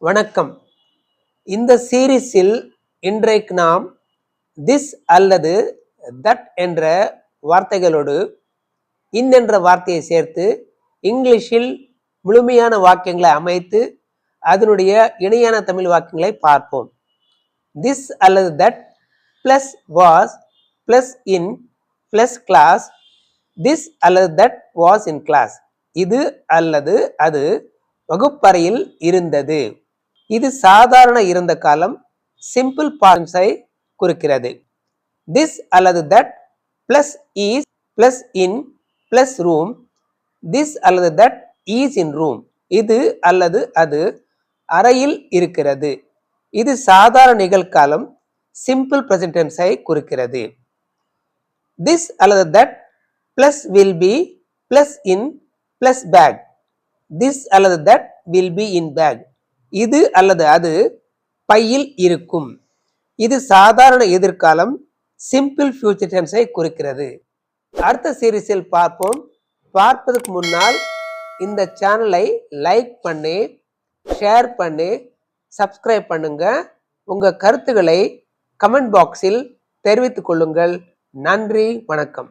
வணக்கம். இந்த சீரீஸில் இன்றைக்கு நாம் திஸ் அல்லது தட் என்ற வார்த்தைகளோடு இன் என்ற வார்த்தையை சேர்த்து இங்கிலீஷில் முழுமையான வாக்கியங்களை அமைத்து அதனுடைய இணையான தமிழ் வாக்கியங்களை பார்ப்போம். திஸ் அல்லது that plus was plus in plus class. This அல்லது தட் வாஸ் இன் கிளாஸ். இது அல்லது அது வகுப்பறையில் இருந்தது. இது சாதாரண இருந்த காலம் சிம்பிள் பாஸ்டை குறிக்கிறது. திஸ் அல்லது that plus is plus in plus room. This அல்லது தட் இஸ் இன் ரூம். இது அல்லது அது அறையில் இருக்கிறது. இது சாதாரண நிகழ்காலம் சிம்பிள் பிரசன்ட் டென்ஸை குறிக்கிறது. திஸ் அல்லது that plus will be plus in plus back. This அல்லது that will be in back. இது அல்லது அது பையில் இருக்கும். இது சாதாரண எதிர்காலம் சிம்பிள் ஃபியூச்சர் டென்ஸை குறிக்கிறது. அடுத்த சீரீஸில் பார்ப்போம். பார்ப்பதற்கு முன்னால் இந்த சேனலை லைக் பண்ணி ஷேர் பண்ணி சப்ஸ்கிரைப் பண்ணுங்க. உங்க கருத்துக்களை கமெண்ட் பாக்ஸில் தெரிவித்துக் கொள்ளுங்கள். நன்றி, வணக்கம்.